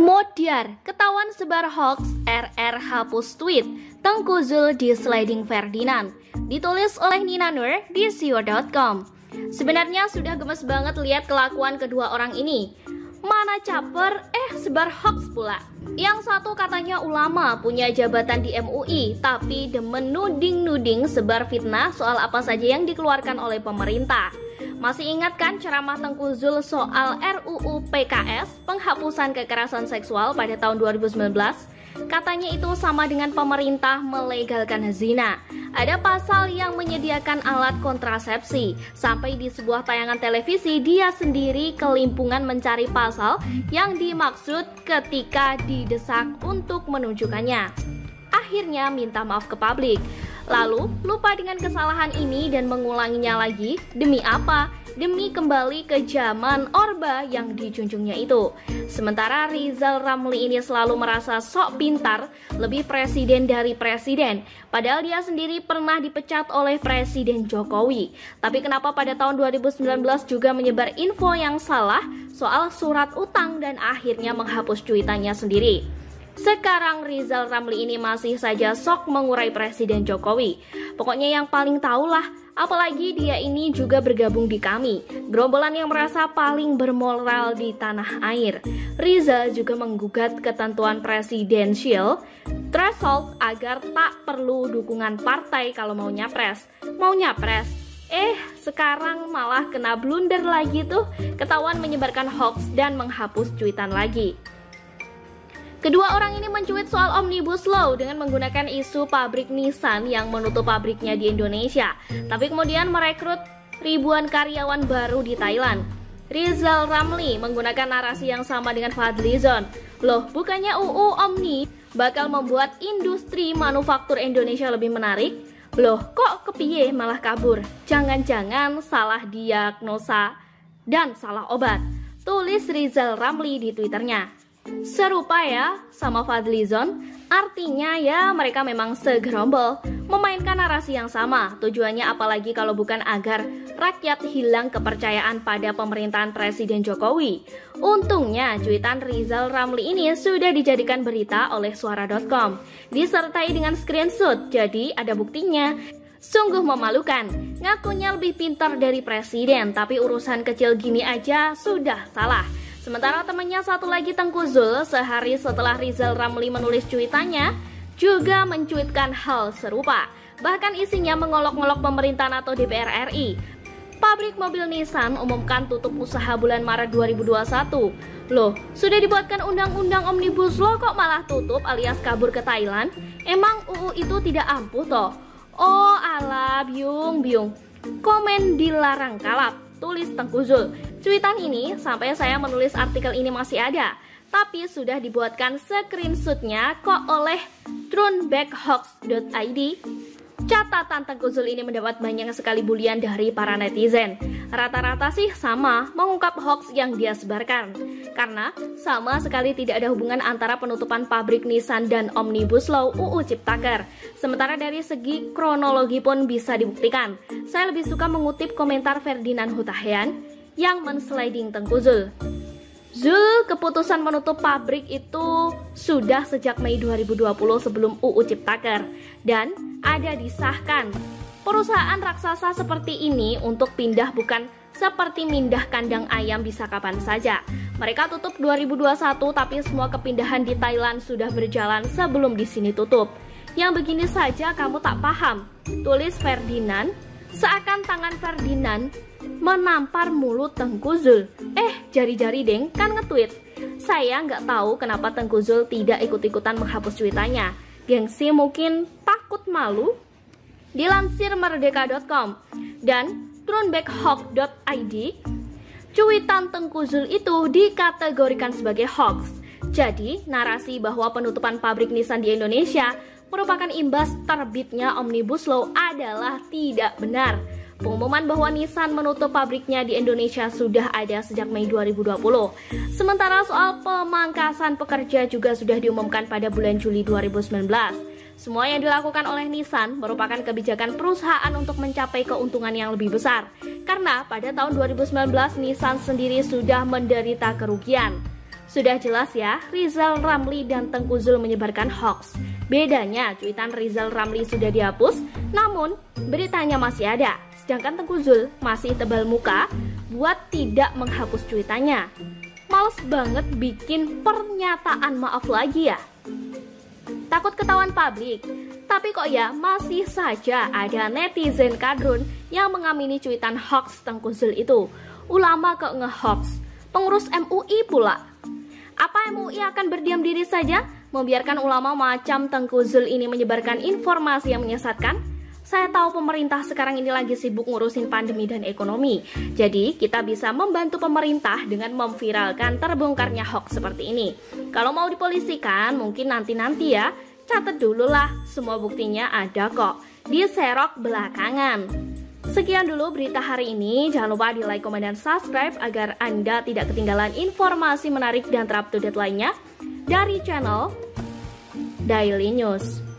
Modiar, ketahuan sebar hoax, RR hapus tweet, Tengku Zul di sliding Ferdinand. Ditulis oleh Nina Nur di sio.com. Sebenarnya sudah gemes banget lihat kelakuan kedua orang ini. Mana caper, sebar hoax pula. Yang satu katanya ulama, punya jabatan di MUI, tapi demen nuding-nuding sebar fitnah soal apa saja yang dikeluarkan oleh pemerintah. Masih ingat kan ceramah Tengku Zul soal RUU PKS, penghapusan kekerasan seksual pada tahun 2019? Katanya itu sama dengan pemerintah melegalkan zina. Ada pasal yang menyediakan alat kontrasepsi. Sampai di sebuah tayangan televisi dia sendiri kelimpungan mencari pasal yang dimaksud ketika didesak untuk menunjukkannya. Akhirnya minta maaf ke publik. Lalu lupa dengan kesalahan ini dan mengulanginya lagi. Demi apa? Demi kembali ke zaman Orba yang dijunjungnya itu. Sementara Rizal Ramli ini selalu merasa sok pintar, lebih presiden dari presiden. Padahal dia sendiri pernah dipecat oleh Presiden Jokowi. Tapi kenapa pada tahun 2019 juga menyebar info yang salah soal surat utang dan akhirnya menghapus cuitannya sendiri. Sekarang Rizal Ramli ini masih saja sok mengurai Presiden Jokowi. Pokoknya yang paling tahulah, apalagi dia ini juga bergabung di kami, gerombolan yang merasa paling bermoral di tanah air. Rizal juga menggugat ketentuan presidensial threshold agar tak perlu dukungan partai kalau mau nyapres. Sekarang malah kena blunder lagi tuh, ketahuan menyebarkan hoax dan menghapus cuitan lagi. Kedua orang ini mencuit soal Omnibus Law dengan menggunakan isu pabrik Nissan yang menutup pabriknya di Indonesia, tapi kemudian merekrut ribuan karyawan baru di Thailand. Rizal Ramli menggunakan narasi yang sama dengan Fadlizon. Loh, bukannya UU Omni bakal membuat industri manufaktur Indonesia lebih menarik? Loh, kok kepiye malah kabur? Jangan-jangan salah diagnosa dan salah obat, tulis Rizal Ramli di Twitternya. Serupa ya sama Fadlizon, artinya ya mereka memang segerombol memainkan narasi yang sama. Tujuannya apalagi kalau bukan agar rakyat hilang kepercayaan pada pemerintahan Presiden Jokowi. Untungnya cuitan Rizal Ramli ini sudah dijadikan berita oleh suara.com, disertai dengan screenshot, jadi ada buktinya. Sungguh memalukan, ngakunya lebih pintar dari presiden, tapi urusan kecil gini aja sudah salah. Sementara temannya satu lagi, Tengku Zul, sehari setelah Rizal Ramli menulis cuitannya, juga mencuitkan hal serupa. Bahkan isinya mengolok-olok pemerintahan atau DPR RI. Pabrik mobil Nissan umumkan tutup usaha bulan Maret 2021. Loh, sudah dibuatkan undang-undang Omnibus Law kok malah tutup alias kabur ke Thailand? Emang UU itu tidak ampuh toh? Oh alah, biung. Komen dilarang kalap, tulis Tengku Zul. Cuitan ini sampai saya menulis artikel ini masih ada, tapi sudah dibuatkan screenshotnya kok oleh trunebackhoax.id. Catatan Tengku Zul ini mendapat banyak sekali bulian dari para netizen. Rata-rata sih sama mengungkap hoax yang dia sebarkan, karena sama sekali tidak ada hubungan antara penutupan pabrik Nissan dan Omnibus Law UU Ciptaker. Sementara dari segi kronologi pun bisa dibuktikan. Saya lebih suka mengutip komentar Ferdinand Hutahian yang mensliding Tengku Zul. Zul, keputusan menutup pabrik itu sudah sejak Mei 2020 sebelum UU Ciptaker dan ada disahkan. Perusahaan raksasa seperti ini untuk pindah bukan seperti mindah kandang ayam bisa kapan saja. Mereka tutup 2021 tapi semua kepindahan di Thailand sudah berjalan sebelum di sini tutup. Yang begini saja kamu tak paham, tulis Ferdinand. Seakan tangan Ferdinand menampar mulut Tengku Zul. Jari-jari deng kan nge-tweet. Saya nggak tahu kenapa Tengku Zul tidak ikut-ikutan menghapus cuitannya. Gengsi mungkin, takut malu? Dilansir merdeka.com dan trunebackhoax.id, cuitan Tengku Zul itu dikategorikan sebagai hoax. Jadi, narasi bahwa penutupan pabrik Nissan di Indonesia merupakan imbas terbitnya Omnibus Law adalah tidak benar. Pengumuman bahwa Nissan menutup pabriknya di Indonesia sudah ada sejak Mei 2020. Sementara soal pemangkasan pekerja juga sudah diumumkan pada bulan Juli 2019. Semua yang dilakukan oleh Nissan merupakan kebijakan perusahaan untuk mencapai keuntungan yang lebih besar. Karena pada tahun 2019 Nissan sendiri sudah menderita kerugian. Sudah jelas ya, Rizal Ramli dan Tengku Zul menyebarkan hoax. Bedanya, cuitan Rizal Ramli sudah dihapus, namun beritanya masih ada. Sedangkan Tengku Zul masih tebal muka buat tidak menghapus cuitannya. Males banget bikin pernyataan maaf lagi ya. Takut ketahuan publik, tapi kok ya masih saja ada netizen kadrun yang mengamini cuitan hoax Tengku Zul itu. Ulama kok nge-hoax, pengurus MUI pula. Apa MUI akan berdiam diri saja membiarkan ulama macam Tengku Zul ini menyebarkan informasi yang menyesatkan? Saya tahu pemerintah sekarang ini lagi sibuk ngurusin pandemi dan ekonomi. Jadi kita bisa membantu pemerintah dengan memviralkan terbongkarnya hoax seperti ini. Kalau mau dipolisikan mungkin nanti-nanti ya. Catat dulu lah, semua buktinya ada kok. Diserok belakangan. Sekian dulu berita hari ini. Jangan lupa di like, komen, dan subscribe agar Anda tidak ketinggalan informasi menarik dan terupdate lainnya dari channel Daily News.